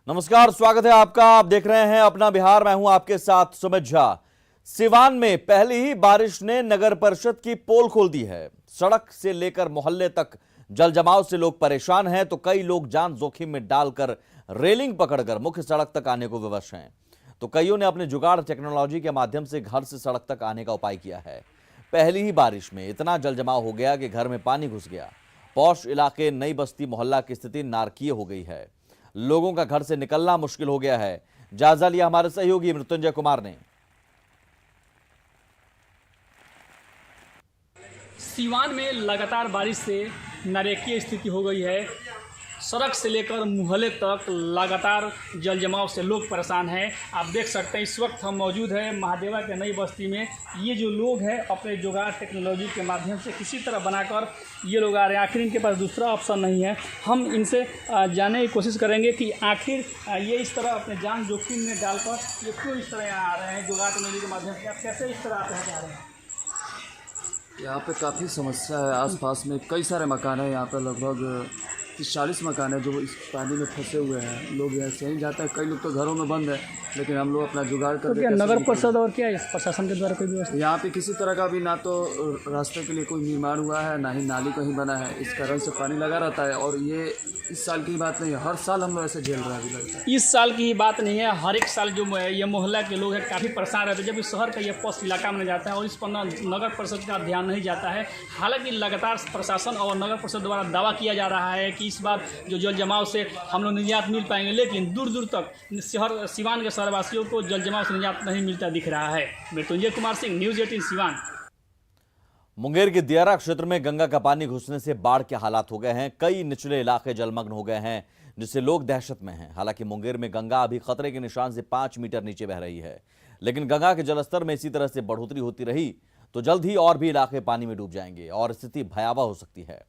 नमस्कार, स्वागत है आपका। आप देख रहे हैं अपना बिहार। मैं हूं आपके साथ सुमित झा। सिवान में पहली ही बारिश ने नगर परिषद की पोल खोल दी है। सड़क से लेकर मोहल्ले तक जल जमाव से लोग परेशान हैं, तो कई लोग जान जोखिम में डालकर रेलिंग पकड़कर मुख्य सड़क तक आने को विवश हैं। तो कईयों ने अपने जुगाड़ टेक्नोलॉजी के माध्यम से घर से सड़क तक आने का उपाय किया है। पहली ही बारिश में इतना जल जमाव हो गया कि घर में पानी घुस गया। पौष इलाके नई बस्ती मोहल्ला की स्थिति नारकीय हो गई है। लोगों का घर से निकलना मुश्किल हो गया है। जायजा लिया हमारे सहयोगी मृत्युंजय कुमार ने। सिवान में लगातार बारिश से नारकीय स्थिति हो गई है। सड़क से लेकर मोहल्ले तक लगातार जल जमाव से लोग परेशान हैं। आप देख सकते हैं इस वक्त हम मौजूद हैं महादेवा के नई बस्ती में। ये जो लोग हैं अपने जुगाड़ टेक्नोलॉजी के माध्यम से किसी तरह बनाकर ये लोग आ रहे हैं। आखिर इनके पास दूसरा ऑप्शन नहीं है। हम इनसे जानने की कोशिश करेंगे कि आखिर ये इस तरह अपने जान जोखिम में डालकर ये क्यों इस तरह यहाँ आ रहे हैं जुगाड़ टेक्नोलॉजी के माध्यम से। आप कैसे इस तरह आप यहाँ आ रहे हैं? यहाँ पे काफ़ी समस्या है। आसपास में कई सारे मकान हैं। यहाँ पे लगभग 40 मकान है जो इस पानी में फंसे हुए हैं। लोग यहाँ से ही जाते हैं। कई लोग तो घरों में बंद है, लेकिन हम लोग अपना जुगाड़ तो करके क्या नगर परिषद और क्या इस प्रशासन के द्वारा कोई व्यवस्था? यहाँ पे किसी तरह का भी ना तो रास्ते के लिए कोई निर्माण हुआ है, ना ही नाली कहीं बना है। इस कारण से पानी लगा रहता है। और ये इस साल की बात नहीं है, हर साल हम लोग ऐसे झेल रहे हैं। लगता है इस साल की ही बात नहीं है, हर एक साल जो ये मोहल्ला के लोग हैं काफ़ी परेशान रहते हैं। जब इस शहर का ये पौष इलाका में जाता है और इस पर नगर परिषद का ध्यान नहीं जाता है। हालांकि लगातार प्रशासन और नगर परिषद द्वारा दावा किया जा रहा है कि इस बार जो जल जमाव से हम लोग निजात मिल पाएंगे, लेकिन दूर दूर तक शहर सिवान के शहरवासियों को जल जमाव से निजात नहीं मिलता दिख रहा है। मृत्युंजय कुमार सिंह, न्यूज़ 18 सिवान। मुंगेर के दियारा क्षेत्र में गंगा का पानी घुसने से बाढ़ के हालात हो गए हैं। कई निचले इलाके जलमग्न हो गए हैं, जिससे लोग दहशत में हैं। हालांकि मुंगेर में गंगा अभी खतरे के निशान से 5 मीटर नीचे बह रही है, लेकिन गंगा के जलस्तर में इसी तरह से बढ़ोतरी होती रही तो जल्द ही और भी इलाके पानी में डूब जाएंगे और स्थिति भयावह हो सकती है।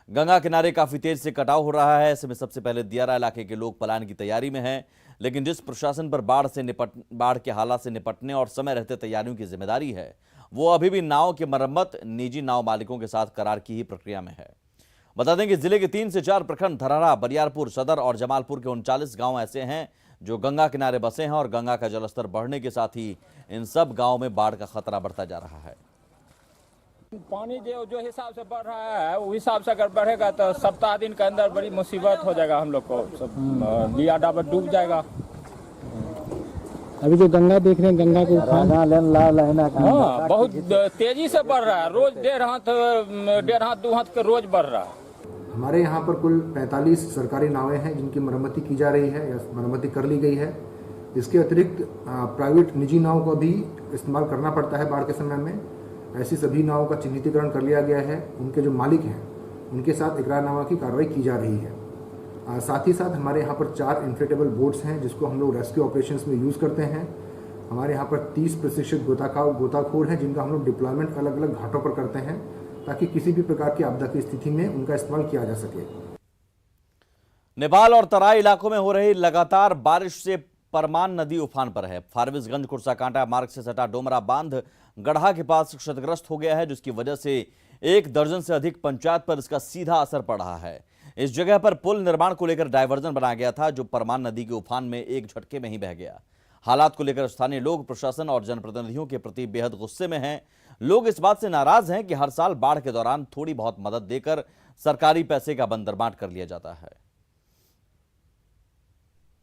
गंगा किनारे काफी तेज से कटाव हो रहा है। ऐसे में सबसे पहले दियारा इलाके के लोग पलायन की तैयारी में हैं, लेकिन जिस प्रशासन पर बाढ़ के हालात से निपटने और समय रहते तैयारियों की जिम्मेदारी है, वो अभी भी नाव की मरम्मत निजी नाव मालिकों के साथ करार की ही प्रक्रिया में है। बता दें कि जिले के 3 से 4 प्रखंड धरहरा, बरियारपुर, सदर और जमालपुर के 39 गांव ऐसे हैं जो गंगा किनारे बसे हैं और गंगा का जलस्तर बढ़ने के साथ ही इन सब गांवों में बाढ़ का खतरा बढ़ता जा रहा है। पानी जो हिसाब से बढ़ रहा है उस हिसाब से अगर बढ़ेगा तो सप्ताह दिन के अंदर बड़ी मुसीबत हो जाएगा। हम लोग को सब लिया डाबर डूब जाएगा। अभी जो गंगा देख रहे हैं, गंगा के उफान हाँ, बहुत तेजी से बढ़ रहा है। रोज 1.5 हाथ 2 हाथ के रोज बढ़ रहा है। हमारे यहाँ पर कुल 45 सरकारी नावें हैं जिनकी मरम्मती की जा रही है या मरम्मती कर ली गई है। इसके अतिरिक्त प्राइवेट निजी नाव को भी इस्तेमाल करना पड़ता है बाढ़ के समय में। ऐसी सभी नावों का चिन्हितीकरण कर लिया गया है। उनके जो मालिक हैं उनके साथ इकरारनामा की कार्रवाई की जा रही है। साथ ही साथ हमारे यहाँ पर 4 इन्फ्लेटेबल बोट्स हैं जिसको हम लोग रेस्क्यू ऑपरेशंस में यूज़ करते हैं। हमारे यहाँ पर 30 प्रशिक्षित गोताखोर हैं जिनका हम लोग डिप्लॉयमेंट अलग अलग घाटों पर करते हैं ताकि किसी भी प्रकार की आपदा की स्थिति में उनका इस्तेमाल किया जा सके। नेपाल और तराई इलाकों में हो रही लगातार बारिश से परमान नदी उफान पर है। फारबिसगंज कुर्साकांटा मार्ग से सटा डोमरा बांध गढ़ा के पास क्षतिग्रस्त हो गया है, जिसकी वजह से 1 दर्जन से अधिक पंचायत पर इसका सीधा असर पड़ रहा है। इस जगह पर पुल निर्माण को लेकर डायवर्जन बनाया गया था, जो परमान नदी के उफान में एक झटके में ही बह गया। हालात को लेकर स्थानीय लोग प्रशासन और जनप्रतिनिधियों के प्रति बेहद गुस्से में हैं। लोग इस बात से नाराज हैं कि हर साल बाढ़ के दौरान थोड़ी बहुत मदद देकर सरकारी पैसे का बंदरबांट कर लिया जाता है।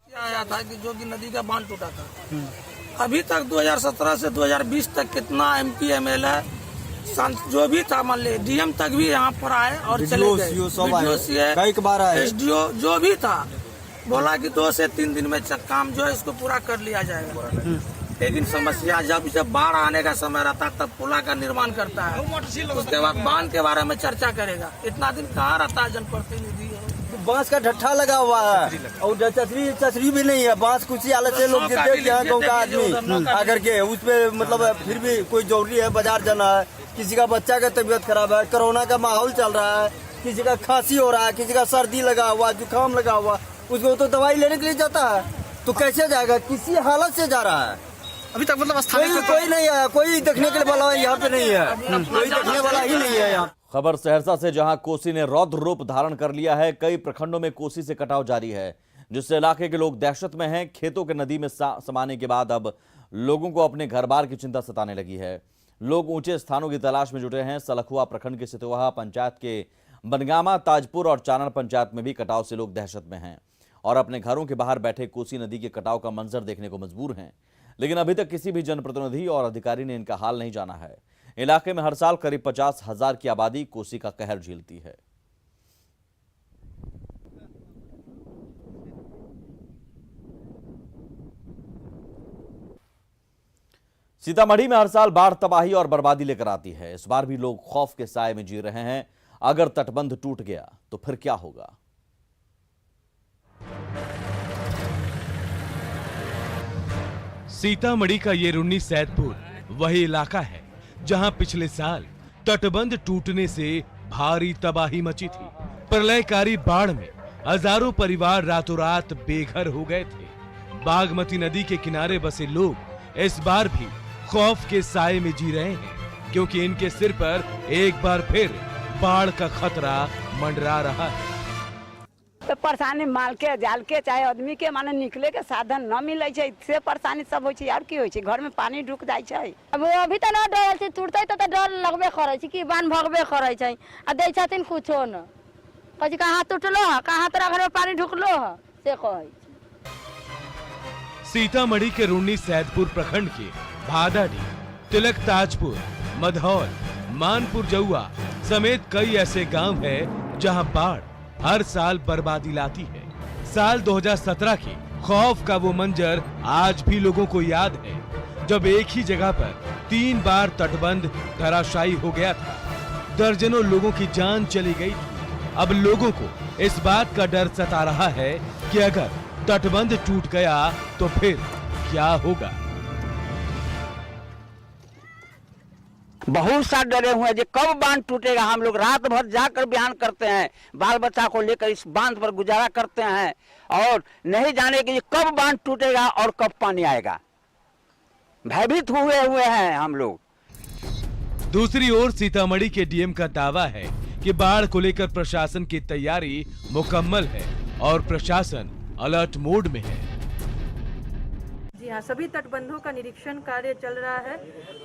आया था कि जो कि नदी का बांध टूटा था। अभी तक 2017 से 2020 तक कितना MP MLA जो भी था, मान ले डीएम तक भी यहाँ पर आए और चले गए। SDO जो भी था बोला कि 2 से 3 दिन में काम जो है इसको पूरा कर लिया जाएगा। लेकिन समस्या जब बाढ़ आने का समय रहता है तब पुला का निर्माण करता है, उसके बाद बांध के बारे में चर्चा करेगा। इतना दिन कहाँ रहता है जनप्रतिनिधि? बांस का ढट्ठा लगा हुआ है और चचरी भी नहीं है। बांस कुछ हालत से लोग गिरते हैं, गाँव का आदमी आकर के उस पे मतलब फिर भी कोई जरूरी है, बाजार जाना है, किसी का बच्चा का तबीयत खराब है, कोरोना का माहौल चल रहा है, किसी का खांसी हो रहा है, किसी का सर्दी लगा हुआ, जुकाम लगा हुआ, उसको तो दवाई लेने के लिए जाता है, तो कैसे जाएगा? किसी हालत से जा रहा है। अभी तक मतलब कोई नहीं आया, कोई देखने के वाला यहाँ पे नहीं है, कोई देखने वाला ही नहीं है यहाँ। खबर सहरसा से, जहां कोसी ने रौद्र रूप धारण कर लिया है। कई प्रखंडों में कोसी से कटाव जारी है, जिससे इलाके के लोग दहशत में हैं। खेतों के नदी में समाने के बाद अब लोगों को अपने घर बार की चिंता सताने लगी है। लोग ऊंचे स्थानों की तलाश में जुटे हैं। सलखुआ प्रखंड के सितोहा पंचायत के बनगामा, ताजपुर और चानन पंचायत में भी कटाव से लोग दहशत में हैं और अपने घरों के बाहर बैठे कोसी नदी के कटाव का मंजर देखने को मजबूर हैं। लेकिन अभी तक किसी भी जनप्रतिनिधि और अधिकारी ने इनका हाल नहीं जाना है। इलाके में हर साल करीब 50,000 की आबादी कोसी का कहर झेलती है। सीतामढ़ी में हर साल बाढ़ तबाही और बर्बादी लेकर आती है। इस बार भी लोग खौफ के साए में जी रहे हैं। अगर तटबंध टूट गया तो फिर क्या होगा? सीतामढ़ी का ये रुन्नी सैदपुर वही इलाका है जहां पिछले साल तटबंध टूटने से भारी तबाही मची थी। प्रलयकारी बाढ़ में हजारों परिवार रातों रात बेघर हो गए थे। बागमती नदी के किनारे बसे लोग इस बार भी खौफ के साए में जी रहे हैं, क्योंकि इनके सिर पर एक बार फिर बाढ़ का खतरा मंडरा रहा है। तो परेशानी माल के जाल के चाहे आदमी के माने निकले के साधन न मिले छे, से परेशानी सब होय छे। और की होय छे, घर में पानी ढुक जाय छे। अब अभी तो ना डर छे, टूटते तो डर लगबे करे छे कि बांध भगबे करे छे। आ दै छथिन कुछो न, कथि कहां टूटलो ह, कहां तोरा घर में पानी ढुकलो ह, से कहै। सीतामढ़ी के रुन्नी सैदपुर प्रखंड के भादाडी, तिलक ताजपुर, मधौल, मानपुर जौआ समेत कई ऐसे गांव हैं जहां बाढ़ हर साल बर्बादी लाती है। साल 2017 के खौफ का वो मंजर आज भी लोगों को याद है, जब एक ही जगह पर 3 बार तटबंध धराशायी हो गया था। दर्जनों लोगों की जान चली गई थी। अब लोगों को इस बात का डर सता रहा है कि अगर तटबंध टूट गया तो फिर क्या होगा। बहुत सा डरे हुए हैं जो कब बांध टूटेगा। हम लोग रात भर जाकर बयान करते हैं, बाल बच्चा को लेकर इस बांध पर गुजारा करते हैं और नहीं जाने कि कब बांध टूटेगा और कब पानी आएगा। भयभीत हुए हैं हम लोग। दूसरी ओर सीतामढ़ी के डीएम का दावा है कि बाढ़ को लेकर प्रशासन की तैयारी मुकम्मल है और प्रशासन अलर्ट मोड में है। जी हाँ, सभी तटबंधों का निरीक्षण कार्य चल रहा है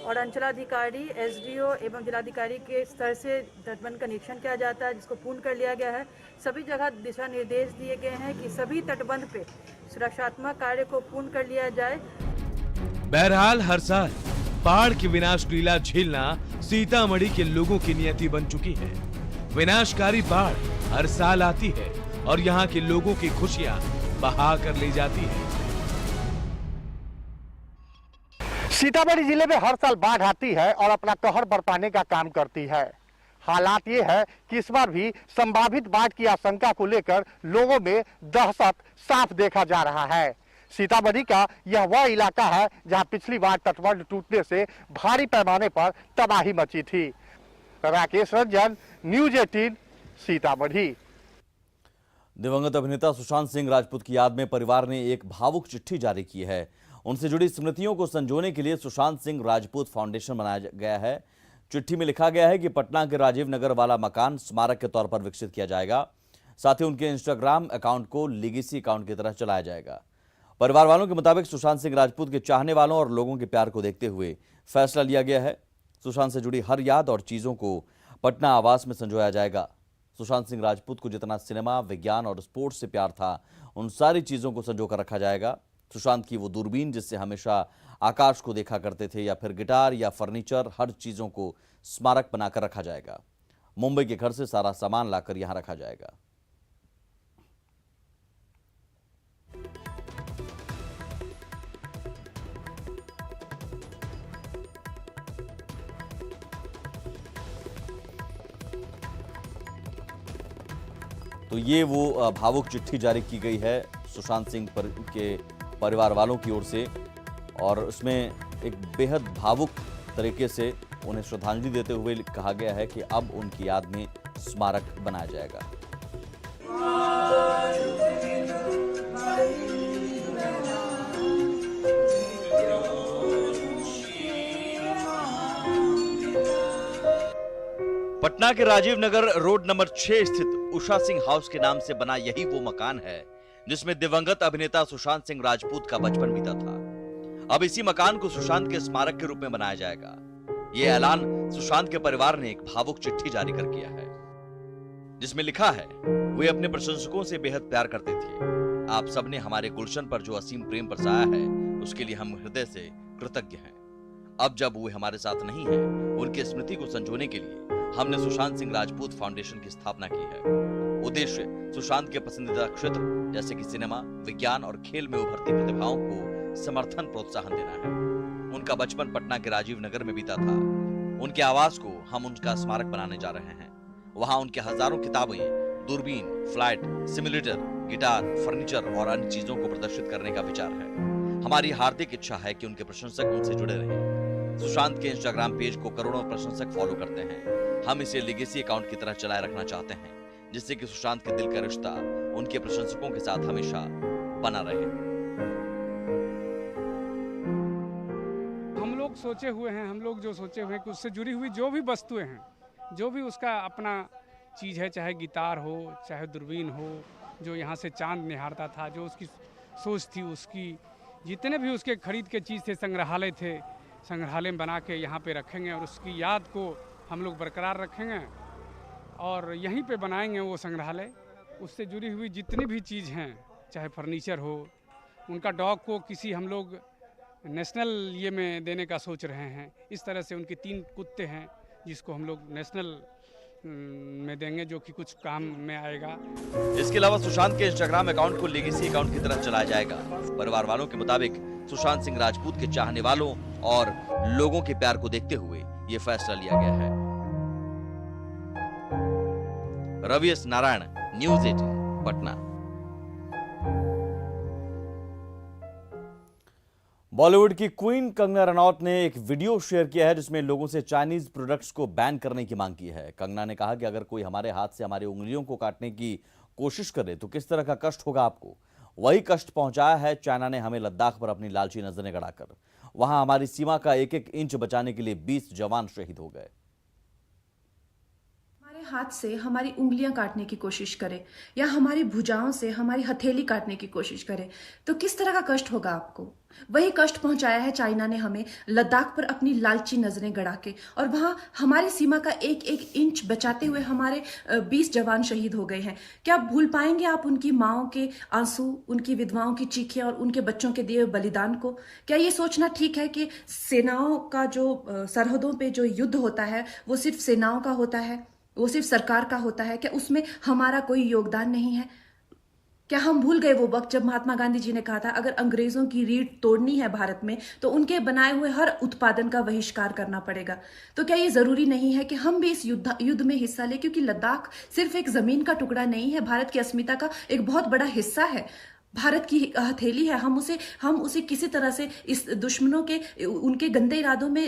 और अंचलाधिकारी, एसडीओ एवं जिलाधिकारी के स्तर से तटबंध का निरीक्षण किया जाता है, जिसको पूर्ण कर लिया गया है। सभी जगह दिशा निर्देश दिए गए हैं कि सभी तटबंध पे सुरक्षात्मक कार्य को पूर्ण कर लिया जाए। बहरहाल हर साल बाढ़ की विनाश लीला झेलना सीतामढ़ी के लोगों की नियति बन चुकी है। विनाशकारी बाढ़ हर साल आती है और यहाँ के लोगों की खुशियाँ बहा कर ले जाती है। सीतामढ़ी जिले में हर साल बाढ़ आती है और अपना कहर बरपाने का काम करती है। हालात ये है कि इस बार भी संभावित बाढ़ की आशंका को लेकर लोगों में दहशत साफ देखा जा रहा है। सीतामढ़ी का यह वह इलाका है जहां पिछली बार तटबंध टूटने से भारी पैमाने पर तबाही मची थी। राकेश रंजन, न्यूज 18, सीतामढ़ी। दिवंगत अभिनेता सुशांत सिंह राजपूत की याद में परिवार ने एक भावुक चिट्ठी जारी की है। उनसे जुड़ी स्मृतियों को संजोने के लिए सुशांत सिंह राजपूत फाउंडेशन बनाया गया है। चिट्ठी में लिखा गया है कि पटना के राजीव नगर वाला मकान स्मारक के तौर पर विकसित किया जाएगा। साथ ही उनके इंस्टाग्राम अकाउंट को लीगेसी अकाउंट की तरह चलाया जाएगा। परिवार वालों के मुताबिक सुशांत सिंह राजपूत के चाहने वालों और लोगों के प्यार को देखते हुए फैसला लिया गया है। सुशांत से जुड़ी हर याद और चीज़ों को पटना आवास में संजोया जाएगा। सुशांत सिंह राजपूत को जितना सिनेमा, विज्ञान और स्पोर्ट्स से प्यार था, उन सारी चीज़ों को संजोकर रखा जाएगा। सुशांत की वो दूरबीन जिससे हमेशा आकाश को देखा करते थे, या फिर गिटार या फर्नीचर, हर चीज़ों को स्मारक बनाकर रखा जाएगा। मुंबई के घर से सारा सामान लाकर यहां रखा जाएगा। तो ये वो भावुक चिट्ठी जारी की गई है सुशांत सिंह के परिवार वालों की ओर से, और उसमें एक बेहद भावुक तरीके से उन्हें श्रद्धांजलि देते हुए कहा गया है कि अब उनकी याद में स्मारक बनाया जाएगा। पटना के राजीव नगर रोड नंबर 6 स्थित उषा सिंह हाउस के नाम से बना यही वो मकान है जिसमें दिवंगत अभिनेता सुशांत सिंह राजपूत का बचपन बीता था। अब इसी मकान को सुशांत के स्मारक के रूप में बनाया जाएगा। यह ऐलान सुशांत के परिवार ने एक भावुक चिट्ठी जारी कर किया है, जिसमें लिखा है, वे अपने प्रशंसकों से बेहद प्यार करते थे। आप सबने हमारे गुलशन पर जो असीम प्रेम बरसाया है, उसके लिए हम हृदय से कृतज्ञ हैं। अब जब वे हमारे साथ नहीं हैं, उनकी स्मृति को संजोने के लिए हमने सुशांत सिंह राजपूत फाउंडेशन की स्थापना की है। उद्देश्य सुशांत के पसंदीदा क्षेत्र जैसे कि सिनेमा, विज्ञान और खेल में उभरती प्रतिभाओं को समर्थन प्रोत्साहन देना है। उनका बचपन पटना के राजीव नगर में बीता था। उनके आवास को हम उनका स्मारक बनाने जा रहे हैं। वहां उनके हजारों किताबें, दूरबीन, फ्लाइट, सिमुलेटर, गिटार, फर्नीचर और अन्य चीजों को प्रदर्शित करने का विचार है। हमारी हार्दिक इच्छा है कि उनके प्रशंसक उनसे जुड़े रहें। सुशांत के इंस्टाग्राम पेज को करोड़ों प्रशंसक फॉलो करते हैं। हम इसे लेगेसी अकाउंट की तरह चलाए रखना चाहते हैं, जिससे कि सुशांत के दिल का रिश्ता उनके प्रशंसकों के साथ हमेशा बना रहे। हम लोग सोचे हुए हैं कि उससे जुड़ी हुई जो भी वस्तुएं हैं, जो भी उसका अपना चीज़ है, चाहे गिटार हो, चाहे दूरबीन हो, जो यहाँ से चांद निहारता था, जो उसकी सोच थी, उसकी जितने भी उसके खरीद के चीज़ थे, संग्रहालय थे, संग्रहालय में बना के यहाँ पे रखेंगे और उसकी याद को हम लोग बरकरार रखेंगे और यहीं पे बनाएंगे वो संग्रहालय। उससे जुड़ी हुई जितनी भी चीज़ हैं, चाहे फर्नीचर हो, उनका डॉग को किसी हम लोग नेशनल ये में देने का सोच रहे हैं। इस तरह से उनके 3 कुत्ते हैं जिसको हम लोग नेशनल में देंगे, जो कि कुछ काम में आएगा। इसके अलावा सुशांत के इंस्टाग्राम अकाउंट को लेगेसी अकाउंट की तरह चलाया जाएगा। परिवार वालों के मुताबिक सुशांत सिंह राजपूत के चाहने वालों और लोगों के प्यार को देखते हुए ये फैसला लिया गया है। Ravi S Narayan, news 18, Patna. Bollywood की क्वीन कंगना रनौत ने एक वीडियो शेयर किया है, जिसमें लोगों से चाइनीज प्रोडक्ट्स को बैन करने की मांग की है। कंगना ने कहा कि अगर कोई हमारे हाथ से हमारी उंगलियों को काटने की कोशिश करे तो किस तरह का कष्ट होगा आपको। वही कष्ट पहुंचाया है चाइना ने हमें लद्दाख पर अपनी लालची नजरें गड़ाकर। वहां हमारी सीमा का एक एक इंच बचाने के लिए 20 जवान शहीद हो गए। हाथ से हमारी उंगलियां काटने की कोशिश करे या हमारी भुजाओं से हमारी हथेली काटने की कोशिश करे तो किस तरह का कष्ट होगा आपको। वही कष्ट पहुंचाया है चाइना ने हमें लद्दाख पर अपनी लालची नजरें गड़ा के, और वहां हमारी सीमा का एक एक इंच बचाते हुए हमारे 20 जवान शहीद हो गए हैं। क्या भूल पाएंगे आप उनकी माओं के आंसू, उनकी विधवाओं की चीखें और उनके बच्चों के दिए बलिदान को? क्या ये सोचना ठीक है कि सेनाओं का जो सरहदों पे जो युद्ध होता है वो सिर्फ सेनाओं का होता है, वो सिर्फ सरकार का होता है? क्या उसमें हमारा कोई योगदान नहीं है? क्या हम भूल गए वो वक्त जब महात्मा गांधी जी ने कहा था अगर अंग्रेजों की रीढ़ तोड़नी है भारत में तो उनके बनाए हुए हर उत्पादन का बहिष्कार करना पड़ेगा? तो क्या ये जरूरी नहीं है कि हम भी इस युद्ध में हिस्सा लें? क्योंकि लद्दाख सिर्फ एक जमीन का टुकड़ा नहीं है, भारत की अस्मिता का एक बहुत बड़ा हिस्सा है, भारत की हथेली है। हम उसे किसी तरह से इस दुश्मनों के उनके गंदे इरादों में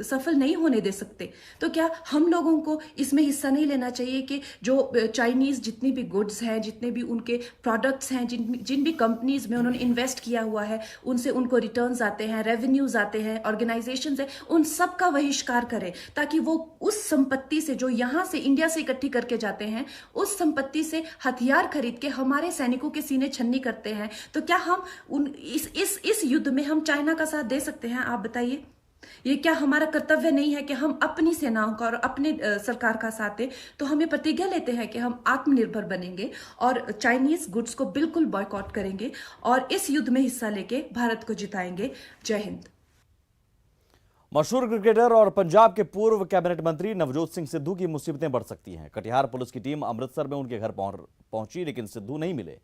सफल नहीं होने दे सकते। तो क्या हम लोगों को इसमें हिस्सा नहीं लेना चाहिए कि जो चाइनीज जितनी भी गुड्स हैं, जितने भी उनके प्रोडक्ट्स हैं, जिन भी कंपनीज में उन्होंने इन्वेस्ट किया हुआ है, उनसे उनको रिटर्न्स आते हैं, रेवेन्यूज आते हैं, ऑर्गेनाइजेशंस हैं, उन सब का बहिष्कार करें ताकि वो उस संपत्ति से जो यहाँ से इंडिया से इकट्ठी करके जाते हैं, उस संपत्ति से हथियार खरीद के हमारे सैनिकों के सीने छन्नी करते हैं। तो क्या हम इस युद्ध में हम चाइना का साथ दे सकते हैं? आप बताइए, ये क्या हमारा कर्तव्य नहीं है कि हम अपनी सेनाओं का और अपने सरकार का साथ दें? तो हमें प्रतिज्ञा लेते हैं कि हम आत्मनिर्भर बनेंगे और चाइनीज गुड्स को बिल्कुल बॉयकॉट करेंगे और इस युद्ध में हिस्सा लेके भारत को जिताएंगे। जय हिंद। मशहूर क्रिकेटर और पंजाब के पूर्व कैबिनेट मंत्री नवजोत सिंह सिद्धू की मुसीबतें बढ़ सकती हैं। कटिहार पुलिस की टीम अमृतसर में उनके घर पहुंची, लेकिन सिद्धू नहीं मिले।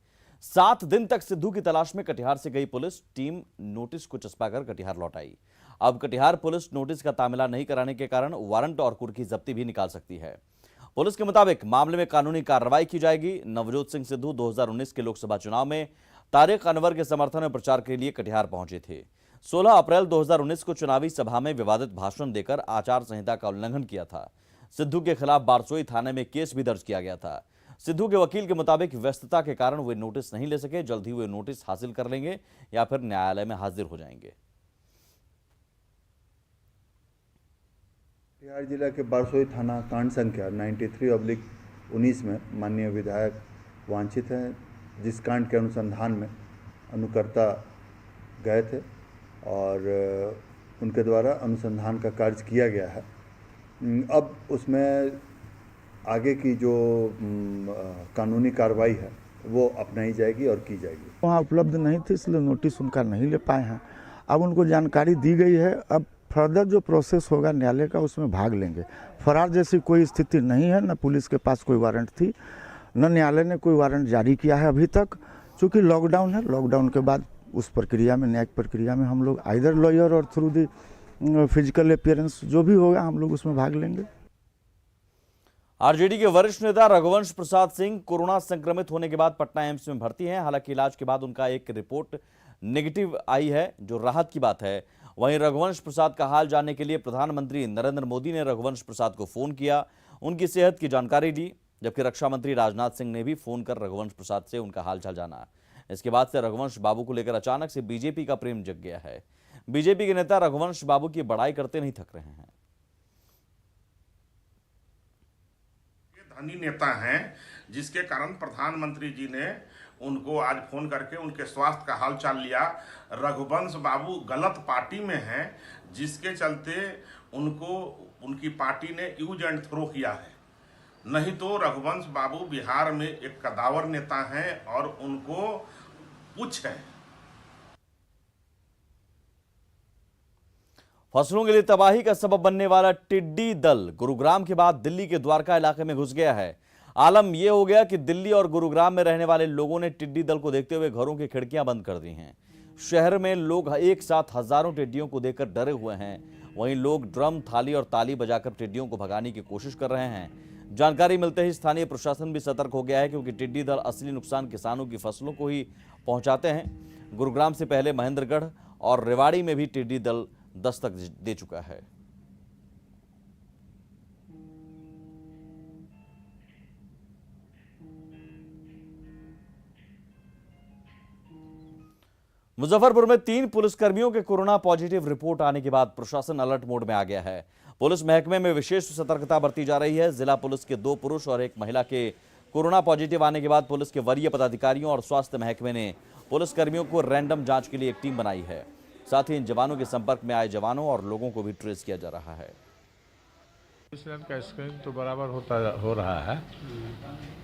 7 दिन तक सिद्धू की तलाश में कटिहार से गई पुलिस टीम नोटिस को चस्पाकर कटिहार लौट आई। अब कटिहार पुलिस नोटिस का तामीला नहीं कराने के कारण वारंट और कुर्की जब्ती भी निकाल सकती है। पुलिस के मुताबिक मामले में कानूनी कार्रवाई की जाएगी। नवजोत सिंह सिद्धू 2019 के लोकसभा चुनाव में तारिक अनवर के समर्थन में प्रचार के लिए कटिहार पहुंचे थे। 16 अप्रैल 2019 को चुनावी सभा में विवादित भाषण देकर आचार संहिता का उल्लंघन किया था। सिद्धू के खिलाफ बारसोई थाने में केस भी दर्ज किया गया था। सिद्धू के वकील के मुताबिक व्यस्तता के कारण वे नोटिस नहीं ले सके। जल्द ही वे नोटिस हासिल कर लेंगे या फिर न्यायालय में हाजिर हो जाएंगे। कटिहार जिला के बारसोई थाना कांड संख्या 93/19 में माननीय विधायक वांछित हैं जिस कांड के अनुसंधान में अनुकर्ता गए थे और उनके द्वारा अनुसंधान का कार्य किया गया है। अब उसमें आगे की जो कानूनी कार्रवाई है वो अपनाई जाएगी और की जाएगी। वहाँ उपलब्ध नहीं थे इसलिए नोटिस उनका नहीं ले पाए हैं। अब उनको जानकारी दी गई है, अब फर्दर जो प्रोसेस होगा न्यायालय का उसमें भाग लेंगे। फरार जैसी कोई स्थिति नहीं है, न पुलिस के पास कोई वारंट थी, न न्यायालय ने कोई वारंट जारी किया है अभी तक। चूँकि लॉकडाउन है, लॉकडाउन के बाद उस प्रक्रिया में, न्यायिक प्रक्रिया में हम लोग आइदर लॉयर और थ्रू दी फिजिकल अपीयरेंस जो भी होगा हम लोग उसमें भाग लेंगे। आरजेडी के वरिष्ठ नेता रघुवंश प्रसाद सिंह कोरोना संक्रमित होने के बाद पटना एम्स में भर्ती हैं। हालांकि इलाज के बाद उनका एक रिपोर्ट नेगेटिव आई है, जो राहत की बात है। वहीं रघुवंश प्रसाद का हाल जानने के लिए प्रधानमंत्री नरेंद्र मोदी ने रघुवंश प्रसाद को फोन किया, उनकी सेहत की जानकारी दी, जबकि रक्षा मंत्री राजनाथ सिंह ने भी फोन कर रघुवंश प्रसाद से उनका हालचाल जाना। इसके बाद से रघुवंश बाबू को लेकर अचानक से बीजेपी का प्रेम जग गया है। बीजेपी के नेता रघुवंश बाबू की बड़ाई करते नहीं थक रहे हैं। धनी नेता हैं, जिसके कारण प्रधानमंत्री जी ने उनको आज फोन करके उनके स्वास्थ्य का हालचाल लिया। रघुवंश बाबू गलत पार्टी में हैं, जिसके चलते उनको उनकी पार्टी ने यूज एंड थ्रो किया है। नहीं तो रघुवंश बाबू बिहार में एक कदावर नेता हैं और उनको पुछ है। फसलों के लिए तबाही का सबब बनने वाला टिड्डी दल गुरुग्राम के बाद दिल्ली के द्वारका इलाके में घुस गया है। आलम यह हो गया कि दिल्ली और गुरुग्राम में रहने वाले लोगों ने टिड्डी दल को देखते हुए घरों की खिड़कियां बंद कर दी हैं। शहर में लोग एक साथ हजारों टिड्डियों को देखकर डरे हुए हैं। वहीं लोग ड्रम, थाली और ताली बजाकर टिड्डियों को भगाने की कोशिश कर रहे हैं। जानकारी मिलते ही स्थानीय प्रशासन भी सतर्क हो गया है, क्योंकि टिड्डी दल असली नुकसान किसानों की फसलों को ही पहुंचाते हैं। गुरुग्राम से पहले महेंद्रगढ़ और रेवाड़ी में भी टिड्डी दल दस्तक दे चुका है। मुजफ्फरपुर में 3 पुलिसकर्मियों के कोरोना पॉजिटिव रिपोर्ट आने के बाद प्रशासन अलर्ट मोड में आ गया है। पुलिस महकमे में विशेष सतर्कता बरती जा रही है। जिला पुलिस के 2 पुरुष और 1 महिला के कोरोना पॉजिटिव आने के बाद पुलिस के वरीय पदाधिकारियों और स्वास्थ्य महकमे ने पुलिसकर्मियों को रैंडम जांच के लिए एक टीम बनाई है। साथ ही इन जवानों के संपर्क में आए जवानों और लोगों को भी ट्रेस किया जा रहा है। का स्क्रीन तो बराबर हो रहा है,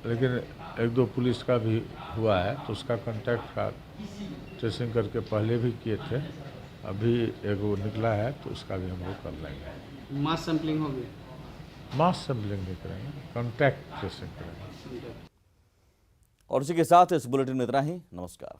लेकिन 1-2 पुलिस का भी हुआ है, तो उसका कॉन्टैक्ट का ट्रेसिंग करके पहले भी किए थे। अभी एगो निकला है तो उसका भी हम लोग कर लेंगे। मास सैंपलिंग होगी? मास सैंपलिंग नहीं करेंगे, कॉन्टैक्ट ट्रेसिंग करेंगे। और इसी के साथ इस बुलेटिन में इतना ही। नमस्कार।